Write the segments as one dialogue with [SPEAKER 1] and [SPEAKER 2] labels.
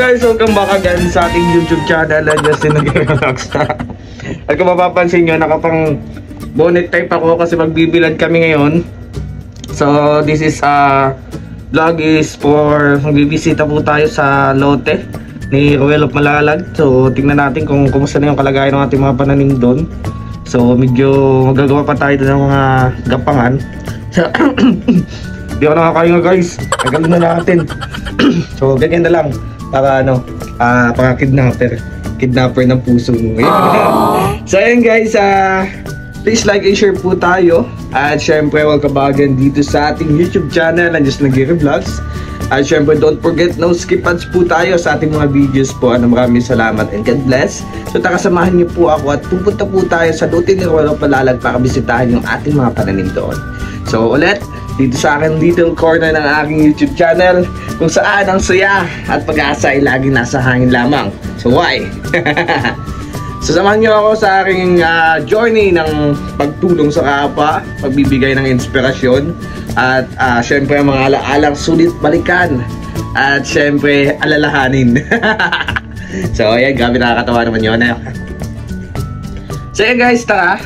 [SPEAKER 1] guys, welcome back again sa ating YouTube channel and Justin Nag-Relax. At kung mapapansin nyo, nakapang bonnet type ako kasi magbibilad kami ngayon. So this is vlog is for magbibisita po tayo sa lote ni Ruel of Malalag. So tingnan natin kung kumusta na yung kalagayan ng ating mga pananim doon. So medyo magagawa pa tayo doon ng mga gapangan. Hindi ako nakakahinga guys, tagalin na natin. So ganyan na lang para para kidnapper ng puso mo. So ayun guys, please like and share po tayo. At syempre welcome back again dito sa ating YouTube channel and Just Nag-Vlogs. At syempre don't forget no skip ads po tayo sa ating mga videos po. Maraming salamat and God bless. So takasamahan niyo po ako at pupunta po tayo sa lote ni Ruel of Malalag para bisitahin yung ating mga pananim doon. So ulit, dito sa akin little corner ng aking YouTube channel kung saan ang saya at pag-asa ay laging nasa hangin lamang. So why? So samahan nyo ako sa aking journey ng pagtulong sa kapwa, pagbibigay ng inspirasyon at syempre mga alaalang sulit balikan at syempre alalahanin. So ayan, grabe nakakatawa naman yun. So ayan guys, tara,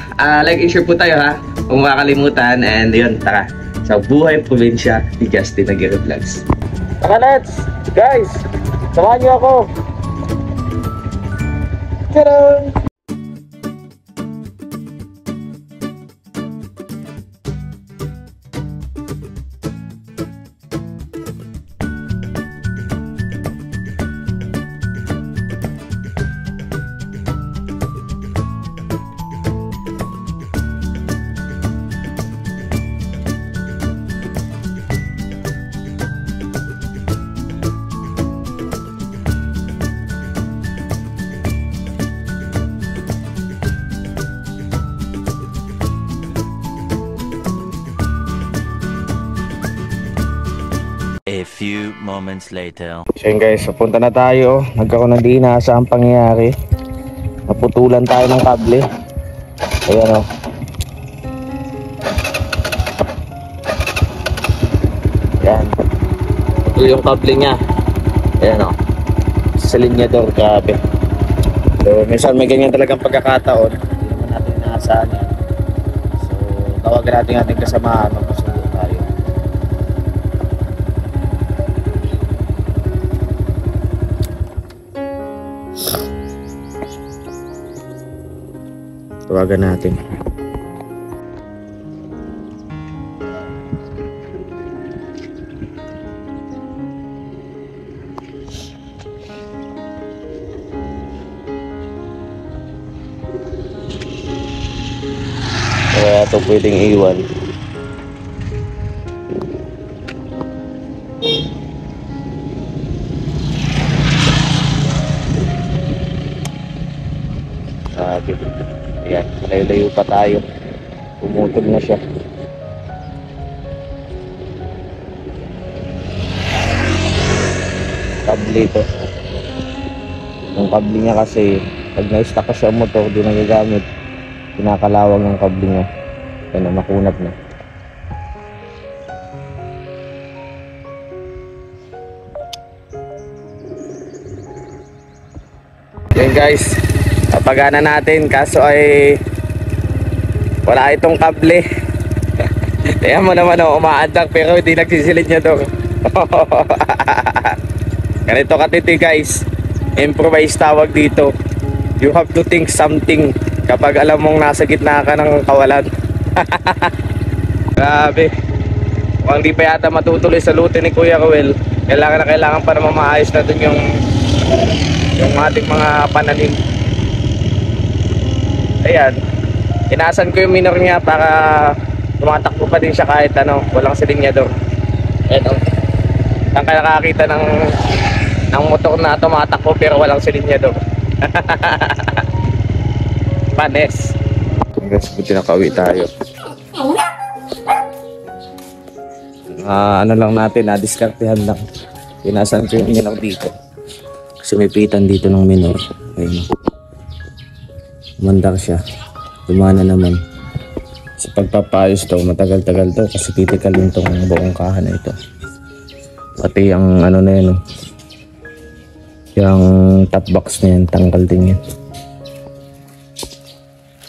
[SPEAKER 1] like and share po tayo ha, kung makakalimutan, and yun, tara sa buhay probinsya ni Justin Nag-Vlogs. Tara let's guys, samahan nyo ako. Tadaan!
[SPEAKER 2] A few moments later.
[SPEAKER 1] So yun guys, papunta na tayo. Nagkaroon ng di inaasahang pangyayari. Naputulan tayo ng kable. Ayan o. Ayan. Ito yung kable nya. Ayan o. Sa linyador, grabe. So minsan may ganyan talagang pagkakataon. Hindi naman natin inaasahan yan. So tawagan natin ating kasamahan. Magpasundo tayo. Tawagan natin. Kaya ito pwedeng iwan. Sabi. Ayan, malayo-layo pa tayo. Pumutol na siya. Kable ito. Yung kable niya kasi pag na-stuck ka sa motor, di nagagamit. Pinakalawang ng kable niya. Kaya na makunat na. Yan guys, napagana natin kaso ay wala itong kable. Kaya mo naman umaantak pero hindi nagsisilid niya to. Ganito katiti guys, improvise tawag dito. You have to think something kapag alam mong nasa gitna ka ng kawalan. Grabe, kung hindi pa yata matutuloy sa lote ni Kuya Ruel, kailangan pa naman maayos natin yung ating mga pananim. Ayan, inasan ko yung minor niya para tumatakbo pa din siya kahit walang silinyador. Ayan o, saan ka nakakita ng motor na tumatakbo pero walang silinyador. Panes. Hanggang sa buti nakauwi tayo. Ano lang natin, diskartehan lang. Inasan ko yung minor dito. Sumipitan dito ng minor. Ayun. Umandar siya. Lumana naman. Sa pagpapayos to, matagal-tagal to kasi titikalin tong buong kahan na ito. Pati ang ano na yun, Yung top box na yan, tanggal din yan.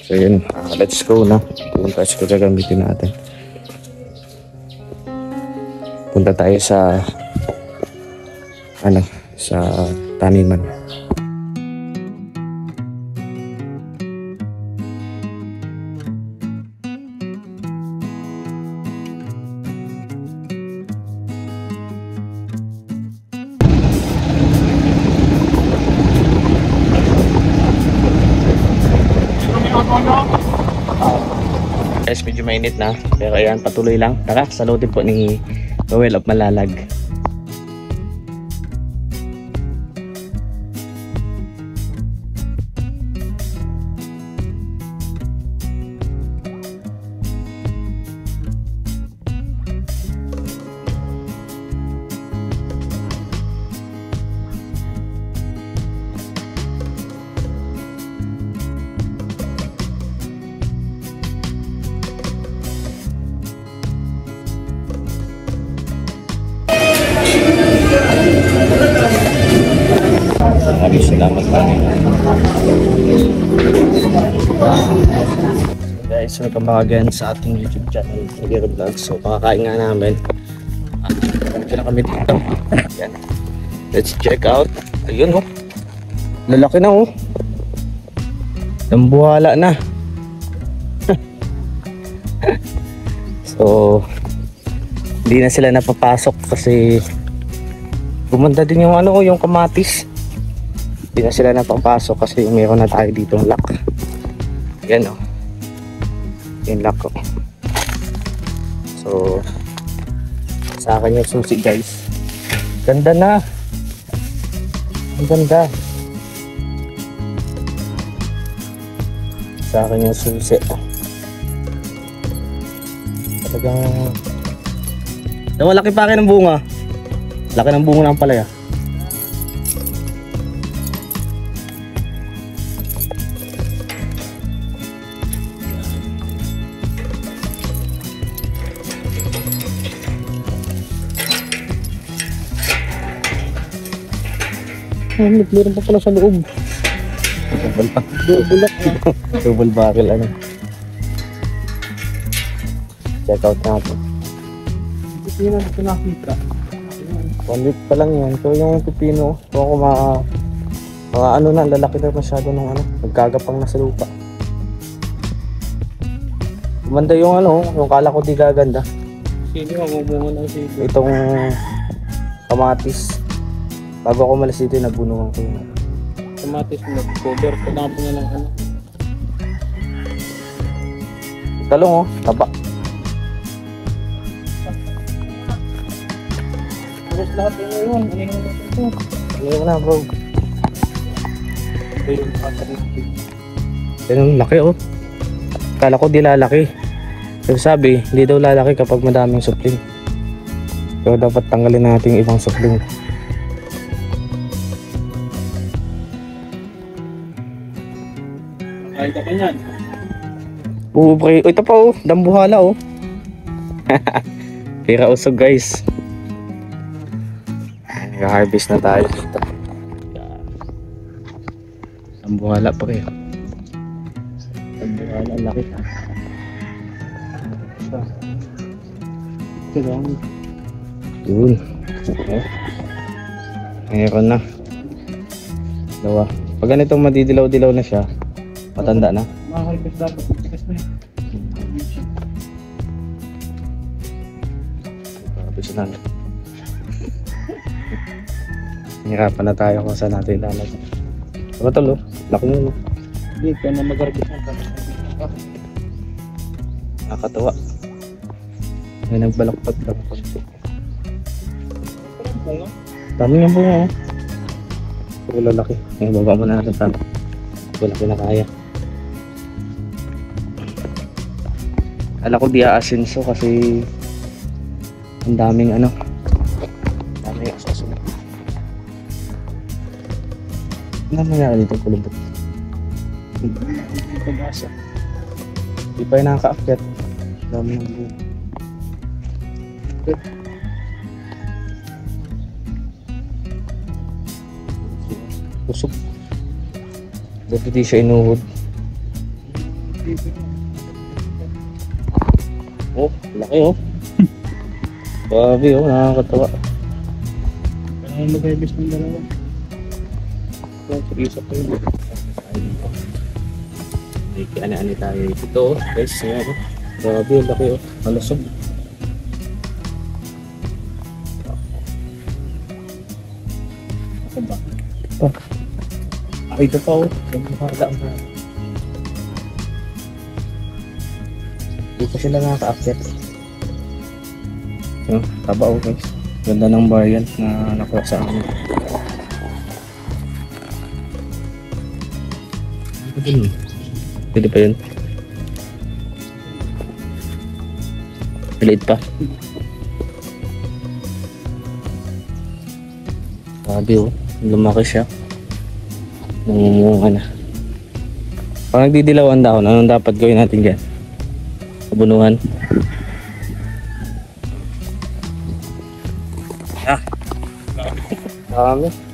[SPEAKER 1] So yun, let's go na. Punta ko gagamitin natin. Punta tayo sa sa taniman. Guys, medyo mainit na. Pero ayan, patuloy lang. Tara, salutin po ni Noel of Malalag. Maraming salamat namin. Guys, welcome back again sa ating YouTube channel, Hero Vlog. So, pakakain nga namin. Dito na kami dito. Ayan. Let's check out. Ayun, oh. Lalaki na, oh. Nambuhala na. So, hindi na sila napapasok kasi gumanda din yung yung kamatis. Hindi na sila napapasok kasi mayroon na tayo dito ng lock. Yan, oh. Yung lock, oh. So, sa akin yung susi, guys. Ganda na. Ang ganda. Sa akin yung susi. Talagang malaki pa akin ng bunga. Laki ng bunga ng palaya. Meron pa pala sa loob. Double pa. Double barrel, ano. Check out natin. Hindi na ito nakita. 1 week pa lang yan. So yung pipino, so ako na, lalaki na masyado ng nagkagapang na sa lupa. Gumanda yung yung kala ko di gaganda. Sino ang umungan ng sili? Itong kamatis. Bago ako malas dito, nabunuhan ko yung kamatis, nag-cover ko na po niya ng talong, oh, taba. Tapos lahat yun, ano na bro. Ito yung pasarin. Yung laki, oh. Kala ko di lalaki. So sabi, hindi daw lalaki kapag madaming supling. So dapat tanggalin natin yung ibang supling. Kahit ka yan. Oo, pre. Ito pa, oh. Dambuhala, oh. Pira usog, guys. Nag-harvest na tayo dito. Dambuhala, pre. Dambuhala, laki. Ito lang. Yun. Okay. Meron na. Dalawa. Pag ganito madidilaw-dilaw na siya, matanda na. Makakalipis dapat. Tipis na yun. Kapis na. Hirapan na tayo kung saan natin ilalagay. Diba talo? Laki mo. Hindi, kaya na mag-harvest na. Nakakatawa. May nagbalakpag lang. Dami yung bunga, oh. Puro lalaki. Ngayon baba mo na natin talo. Lalaki na kaya. Alam ko di aasinso kasi ang daming daming asaso. Ano nangyari dito kulubot? Pag-asa. Di pa yung nakaka-akyat. Dami ng buo.
[SPEAKER 3] Kusog. Dito di siya inuhod. Oh, laki oh. Grabe oh, nakakatawa.
[SPEAKER 4] Parang mag-ibis ng dalawa. Isa pa yun.
[SPEAKER 3] Ano tayo dito oh. Guys, yan oh. Grabe oh, laki oh. Malusog.
[SPEAKER 4] Ako ba? Ito pa oh.
[SPEAKER 3] Hindi pa sila nakaka-upset. Taba oh guys. Ganda ng variant na nakuha sa amin. Pwede pa yun. Maliit pa. Grabe oh. Lumaki siya. Nangungunga na. Pag nagdidilaw ang dahon, anong dapat gawin natin dyan? Abunuhan.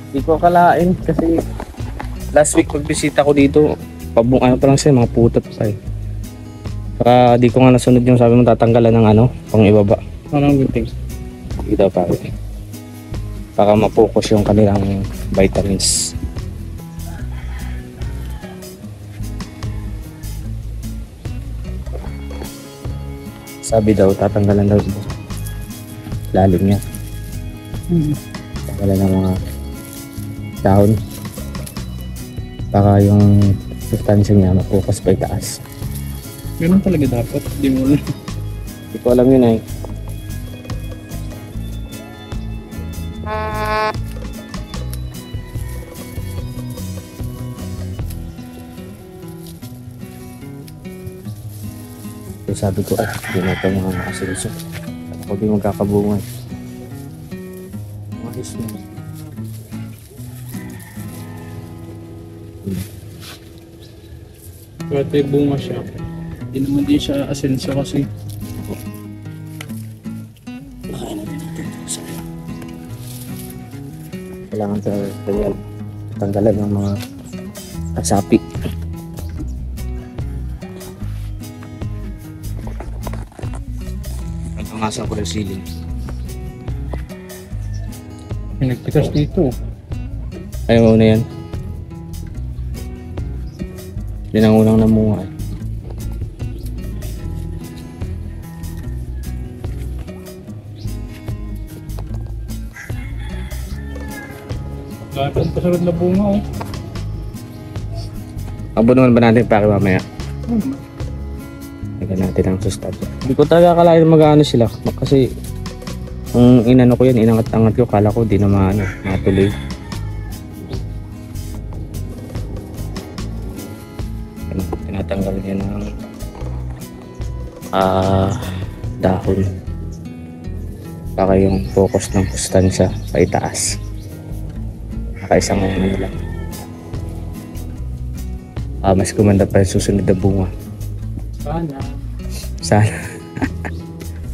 [SPEAKER 3] Hindi ko akalain kasi last week pagbisita ko dito, ano pa lang siya, mga putot pa eh. Saka di ko nga nasunod yung sabi mo tatanggalan ng ano, pang ibaba.
[SPEAKER 4] Anong gunting?
[SPEAKER 3] Hindi daw pa rin. Baka mapokus yung kanilang vitamins. Sabi daw, tatanggalan daw ito. Lalim niya. Tatanggalan ng mga dahon. Baka yung sustansya niya mapokus pa itaas.
[SPEAKER 4] Ganun talaga dapat. Hindi mo lang.
[SPEAKER 3] Hindi ko alam yun eh. So sabi ko, hindi na ito mga nakasilso. Ako di magkakabungan. Maris na.
[SPEAKER 4] Pwede bunga siya. Hindi naman din siya asenso kasi.
[SPEAKER 3] Kailangan sa kanya tanggalan ng mga kasapi. Nagpamasan ko ng ceiling.
[SPEAKER 4] May nagpitas dito.
[SPEAKER 3] Ayaw mo na yan. Yan ang unang namunga eh.
[SPEAKER 4] Gano'n kasunod na bunga oh.
[SPEAKER 3] Abunuhan ba natin pake mamaya? Lagyan natin ang sustansya. Hindi ko talaga akalain mag-ano sila. Kasi kung inano ko yan, inangat-angat ko, kala ko di na matuloy. Tinatanggal niya ng dahon. Baka yung focus ng sustansya paitaas. Nakaisang ano lang. Mas kumanda pa yung susunod na bunga. Sana.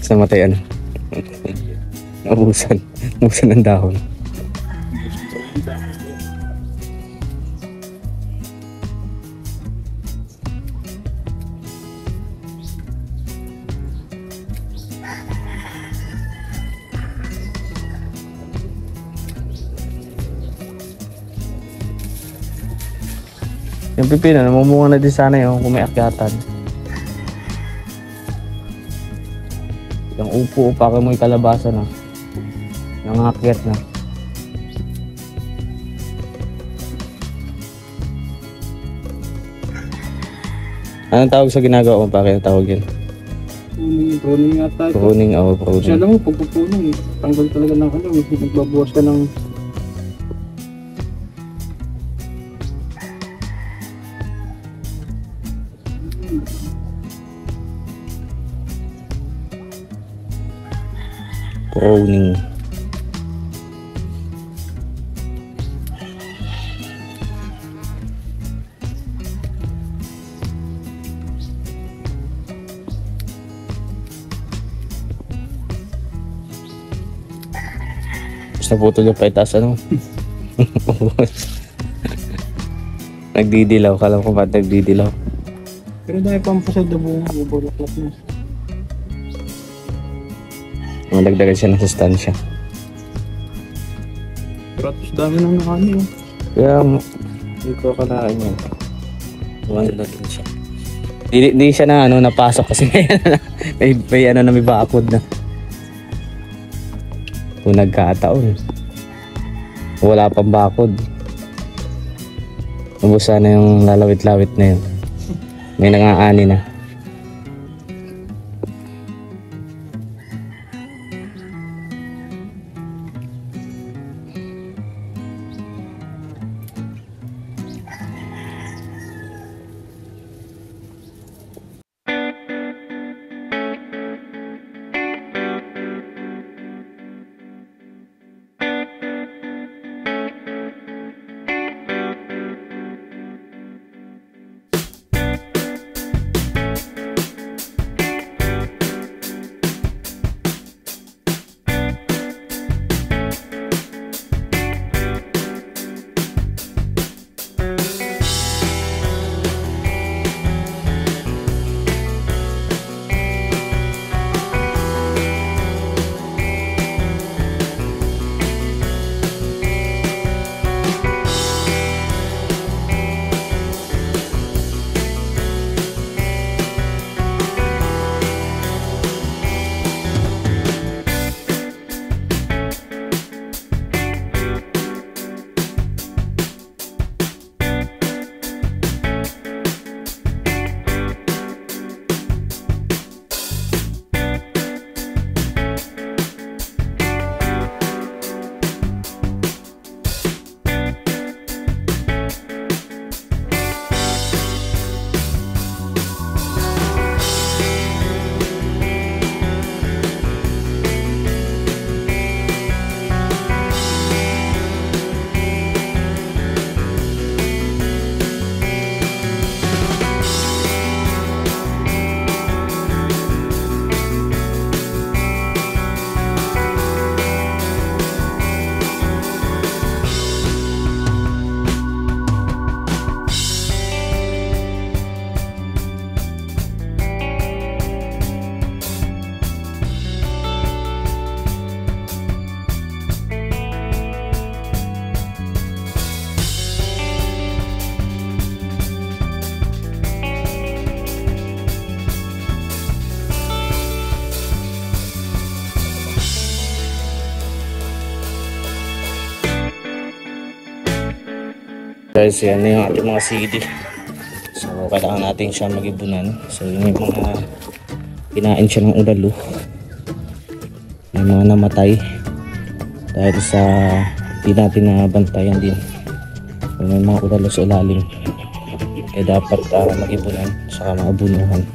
[SPEAKER 3] Sa matay ano. Naubusan ng dahon. Yung pipino, namumunga na din sana yun kung may akyatan. Yung upo, pake mo yung kalabasa na. Nangakyat na. Anong tawag sa ginagawa mo? Pake ang tawag yun?
[SPEAKER 4] Pruning yata ito.
[SPEAKER 3] Pruning,
[SPEAKER 4] Kasi
[SPEAKER 3] pruning.
[SPEAKER 4] alam mo, pagpupuning, tanggal talaga ng ano, nagbabawas ka ng
[SPEAKER 3] Pruning. Basta putol yung paitaas ano. Nagdidilaw. Kala ko ba't nagdidilaw?
[SPEAKER 4] Pero dahil pampasad na bunga, bubulaklak na.
[SPEAKER 3] Nagdagdag siya ng sustansya.
[SPEAKER 4] Pero at least dami nang nakani oh.
[SPEAKER 3] Kaya hindi ko akalain yan. Wala din siya. Hindi siya na napasok kasi may ano na may bakod na. Kung nagkataon. Wala pang bakod. Ubus na yung lalawit-lawit na yun. May nangaani na. Guys, yan na yung ating mga CD. So, kailangan natin siya mag-ibunan. So, yung mga kinain siya ng udalo. May mga namatay dahil sa hindi natin nabantayan din. So, may mga udalo sa ilalim. Kaya dapat mag-ibunan saka mga bunuhan.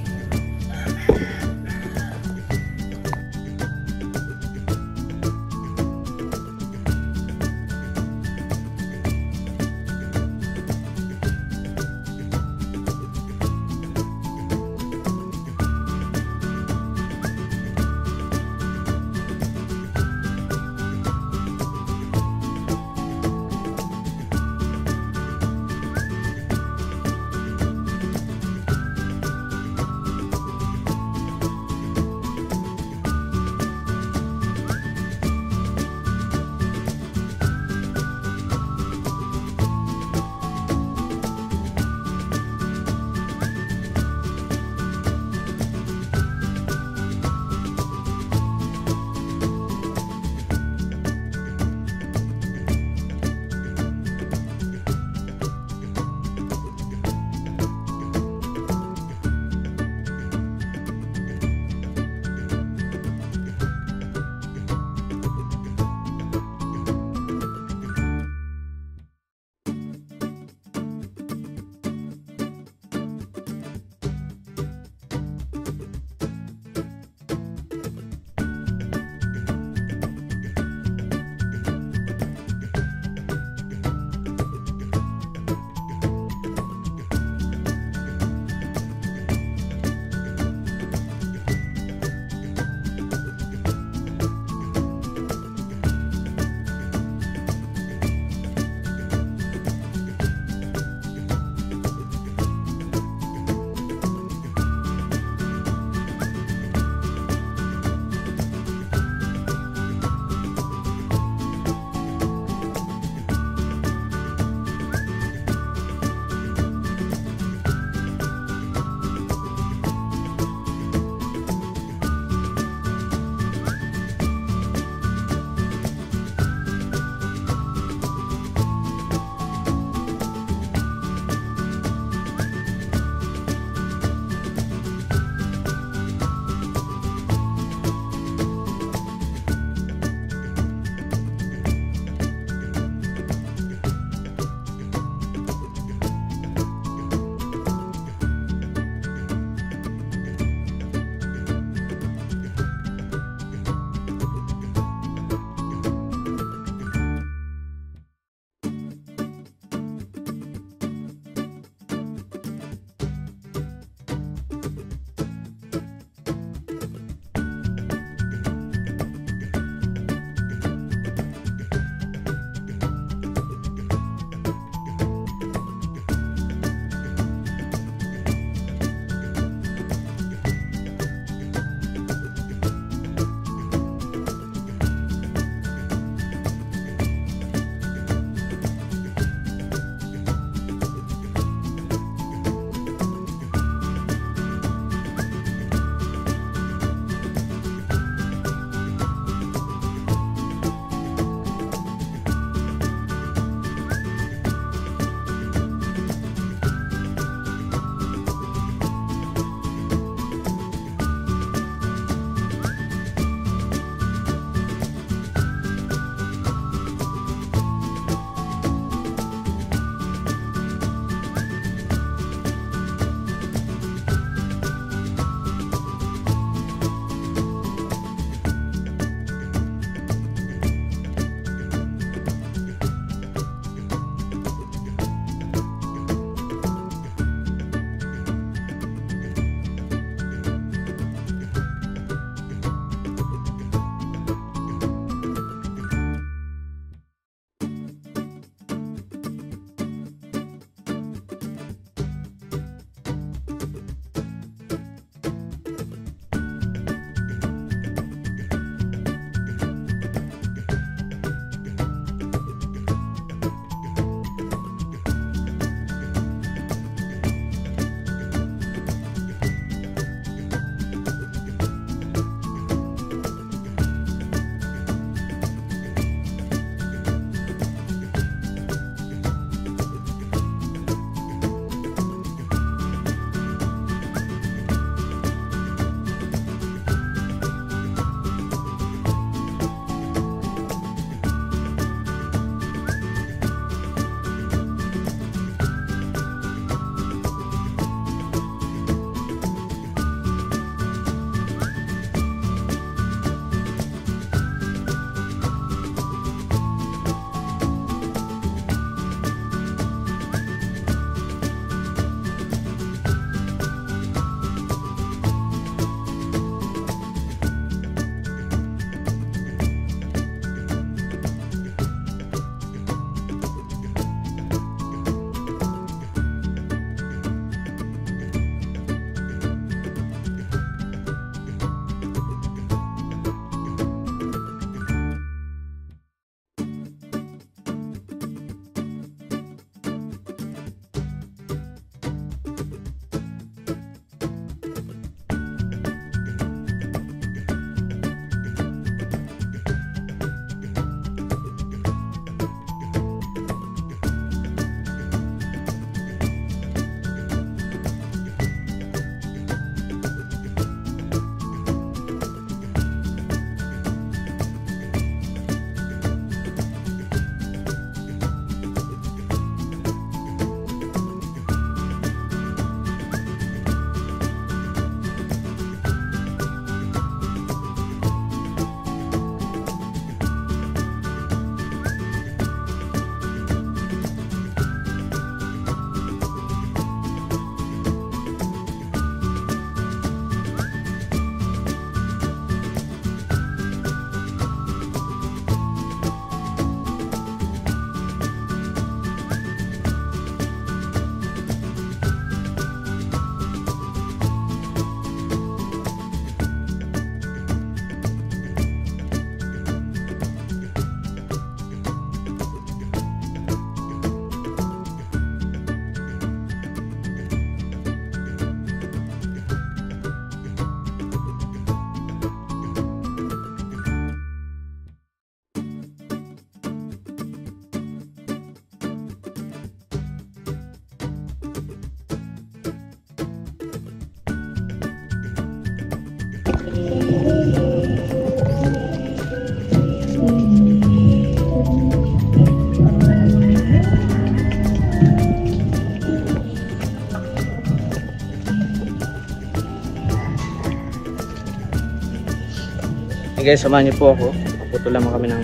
[SPEAKER 3] Hey guys, samahan niyo po ako. Puto lang kami ng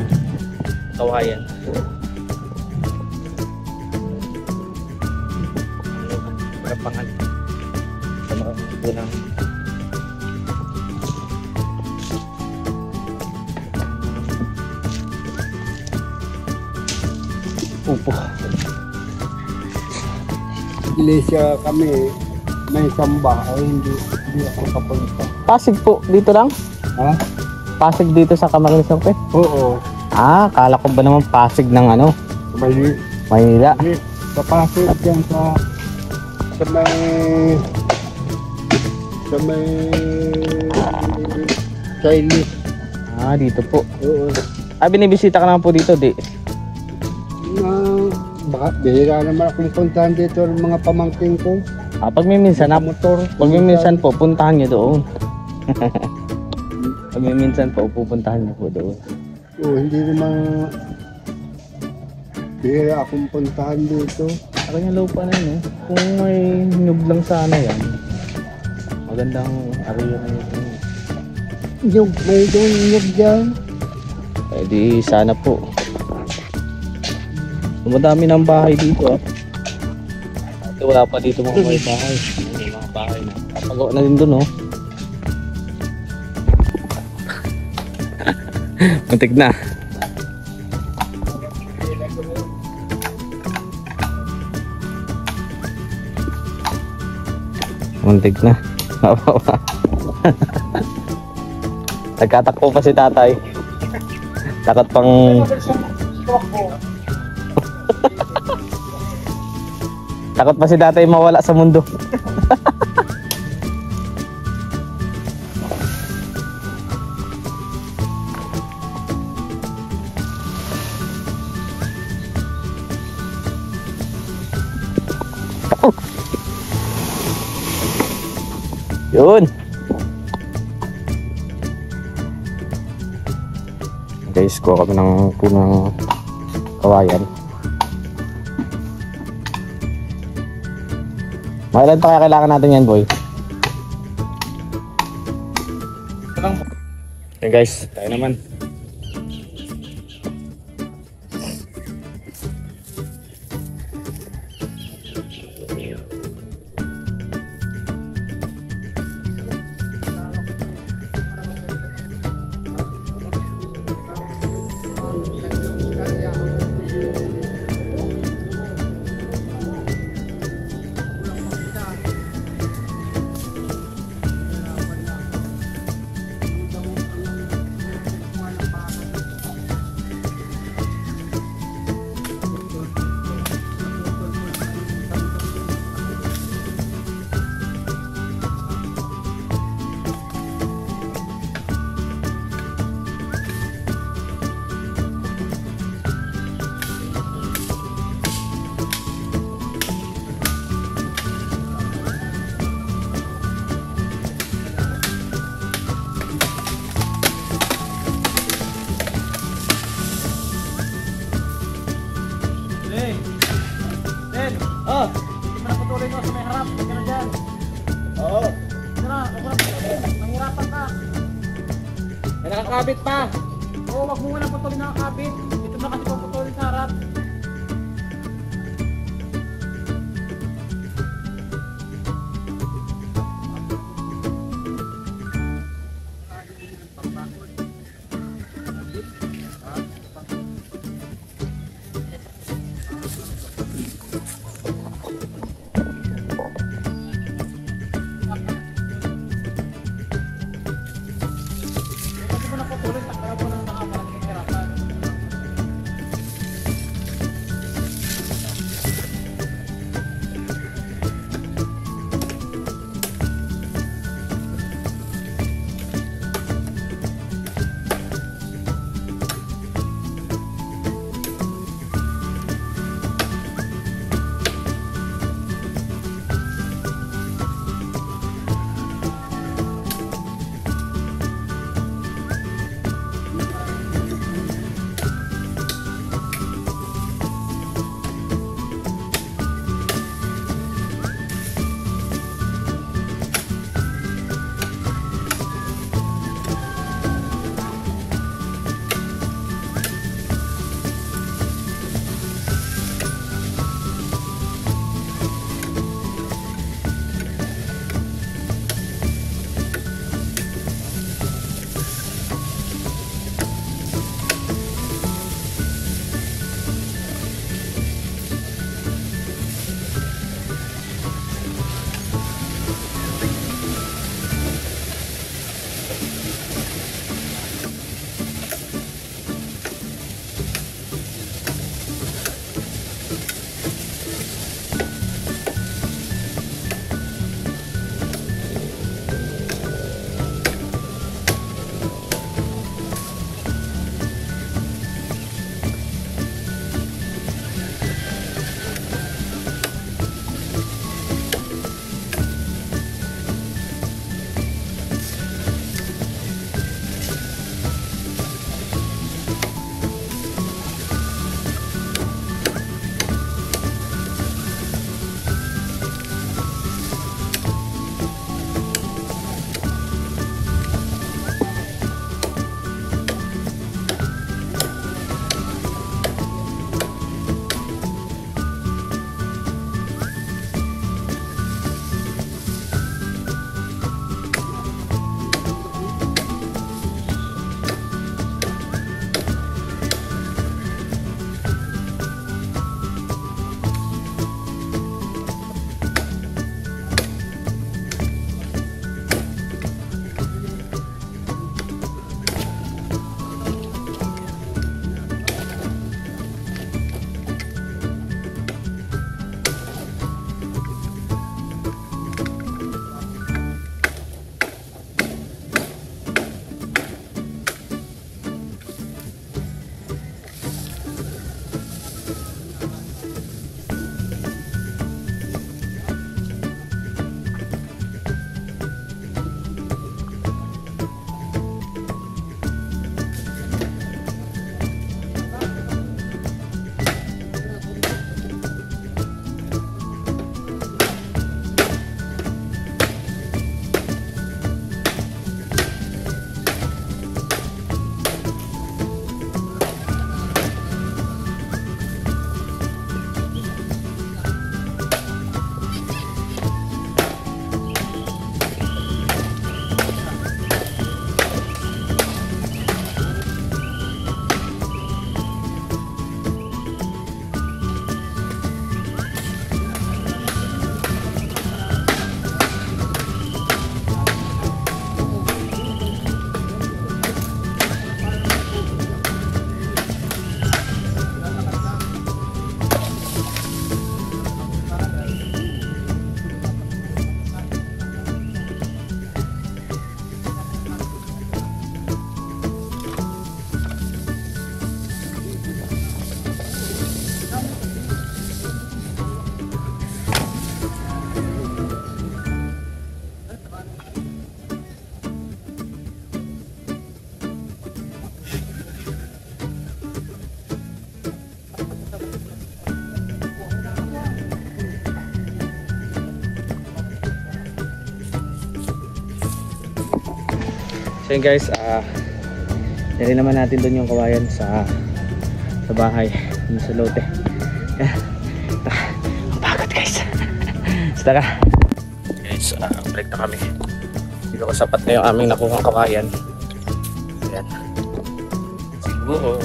[SPEAKER 3] kawayan. Pagkapangan. Sama kami po ng upo.
[SPEAKER 5] Iglesia kami, may samba ay hindi ako kapunta.
[SPEAKER 3] Pasig po, dito lang?
[SPEAKER 5] Ha?
[SPEAKER 3] Pasig dito sa Camarines Norte?
[SPEAKER 5] Oo.
[SPEAKER 3] Ah, kala ko ba naman Pasig ng ano?
[SPEAKER 5] May
[SPEAKER 3] Maynila.
[SPEAKER 5] kapasok yan sa may Chinese.
[SPEAKER 3] Ah, dito po.
[SPEAKER 5] Oo.
[SPEAKER 3] Ah, binibisita ka naman po dito, di?
[SPEAKER 5] Baka bihira naman akong puntahan dito ng mga pamangkin ko.
[SPEAKER 3] Ah, pag may minsan na
[SPEAKER 5] Motor.
[SPEAKER 3] pag may minsan po, puntahan niyo doon. Pag may minsan po, pupuntahan niyo po doon.
[SPEAKER 5] Oo, hindi naman bihira akong puntahan dito.
[SPEAKER 3] Ako yung lupa na yun, eh. Kung may nyug lang sana yan, magandang area na yun.
[SPEAKER 5] May nyug dyan.
[SPEAKER 3] Eh di sana po. Madami ng bahay dito, ah. Ito wala pa dito mga bahay. May mga bahay na. Kapagawa na din doon, oh. Muntik na. Muntik na. Nagkatakbo pa si tatay. Takot pang takot pa si tatay mawala sa mundo. Yun. Guys, kuha kami ng punang kawayan. Mailan pa kaya kailangan natin yan, boy? Okay guys, tayo naman.
[SPEAKER 1] May nakakabit pa.
[SPEAKER 4] Oo, wag mo muna putulin ng kabit. Ito na kasi puputulin sa harap.
[SPEAKER 3] So yun guys, dali naman natin doon yung kawayan sa bahay, dun sa lote. Ang pagod guys. So tara guys, balik na kami. Hindi ko sapat na yung aming nakuhang kawayan. Ayan. Siguro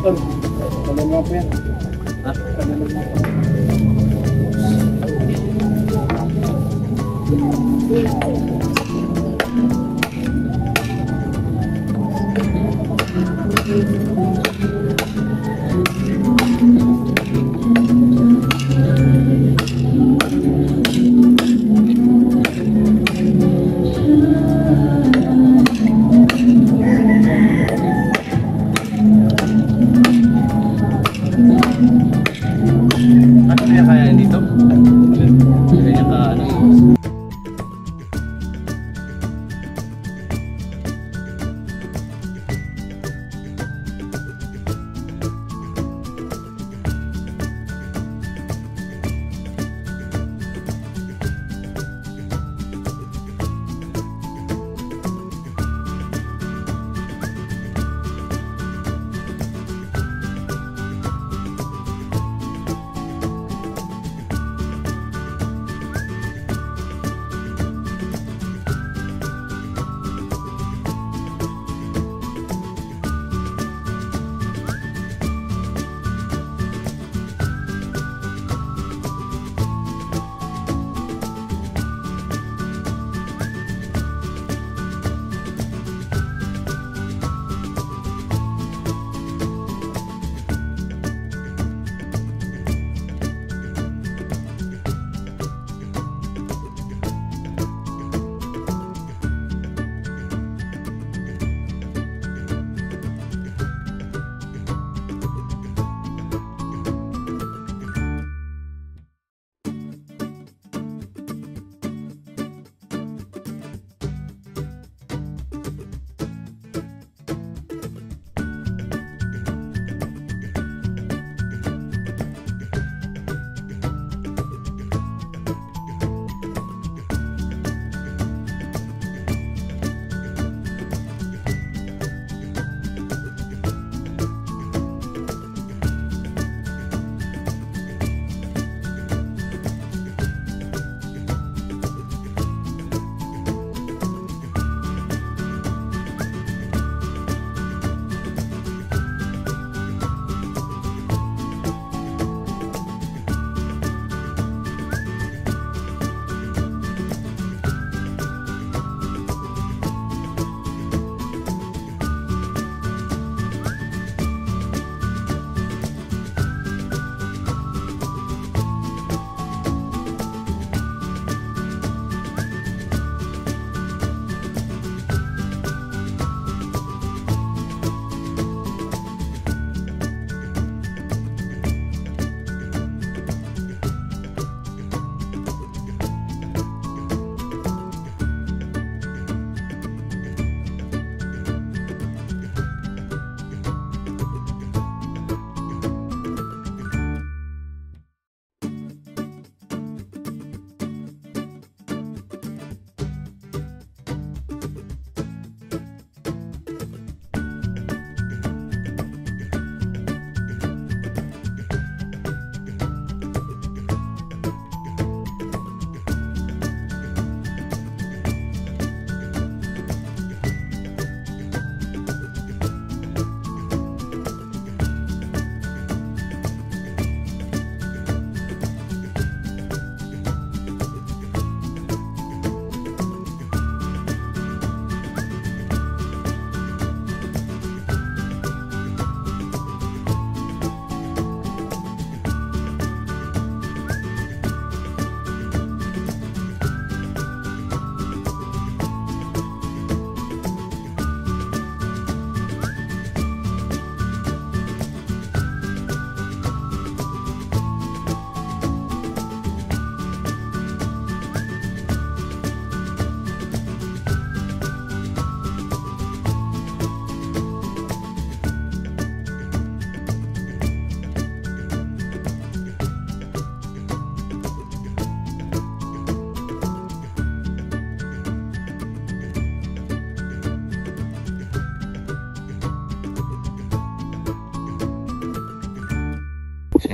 [SPEAKER 5] Ano nga po yan?
[SPEAKER 3] Ano kaya dito? Ganyan ka ano.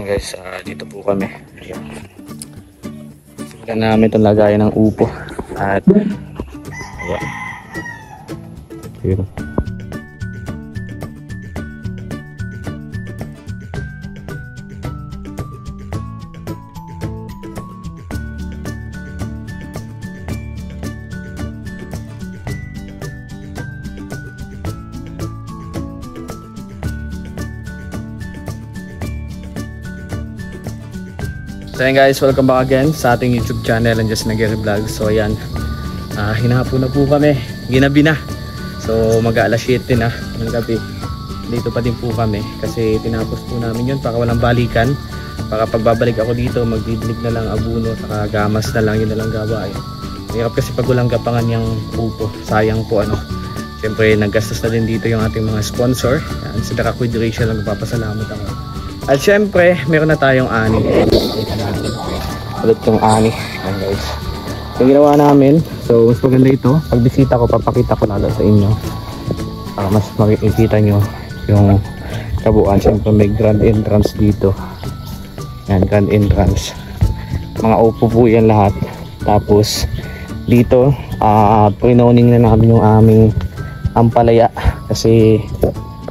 [SPEAKER 3] guys, dito po kami. Ayan. Simulan namin itong lagayan ng upo. At ayan. Ayan. So ayan guys, welcome back again sa ating YouTube channel and just Nageri Vlog. So ayan, hinahapon na po kami, ginabi na. So mag-aalas 7 na ng gabi. Dito pa din po kami kasi tinapos po namin yun para walang balikan. Para pagbabalik ako dito, magdidilig na lang abuno, saka gamas na lang, yun na lang gawain. Hirap kasi pag walang gapangan yung upo, sayang po ano. Siyempre naggastos na din dito yung ating mga sponsor. Yan, sa Dakakwid Ratio lang nagpapasalamat ako. At syempre, meron na tayong ani. Ulit yung ani. Ayan guys. Yung ginawa namin, so mas maganda ito. Pag bisita ko, papakita ko lalo sa inyo. Para mas makikita nyo yung kabuuan. Syempre may grand entrance dito. Yan, grand entrance. Mga upo po yan lahat. Tapos, dito, prinoning na namin yung aming ampalaya. Kasi,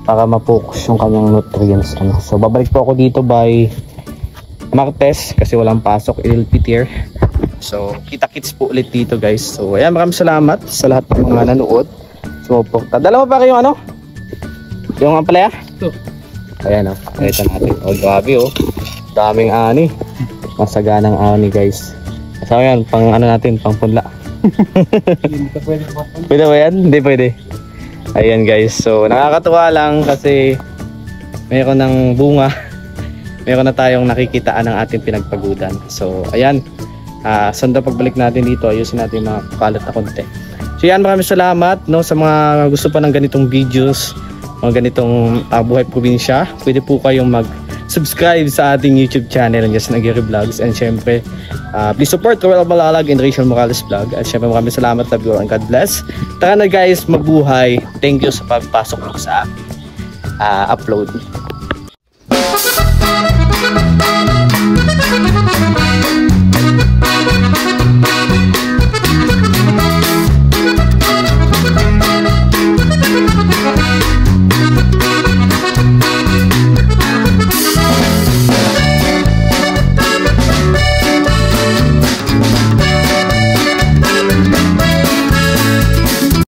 [SPEAKER 3] para ma-focus yung kanyang nutrients ano. So babalik po ako dito by Martes kasi walang pasok LLP tier. So kita-kits po ulit dito guys. So ayan, maraming salamat sa lahat ng mga nanood. Sumuporta. Dala mo pa kayo ano? Yung ampalaya?
[SPEAKER 4] Ito.
[SPEAKER 3] Ayan o. Ito natin. O grabe o. Daming ani. Masaganang ani guys. So ayan, pang ano natin, pang punla.
[SPEAKER 5] Hindi ka pwede pa.
[SPEAKER 3] Pwede ba yan? Hindi pwede. Ayan guys, so nakakatuwa lang kasi mayroon ng bunga, mayroon na tayong nakikitaan ng ating pinagpagudan. So ayan, sanda pagbalik natin dito, ayusin natin mga kalat na konti. So yan, maraming salamat no, sa mga gusto pa ng ganitong videos, mga ganitong buhay probinsya. Pwede po kayong mag-subscribe sa ating YouTube channel and just Nageri Vlogs. And syempre, please support Roel Malalag and Rachel Morales Vlog. At syempre maraming salamat, love you and God bless. Tara na guys, mabuhay. Thank you sa pagpasok mo sa upload.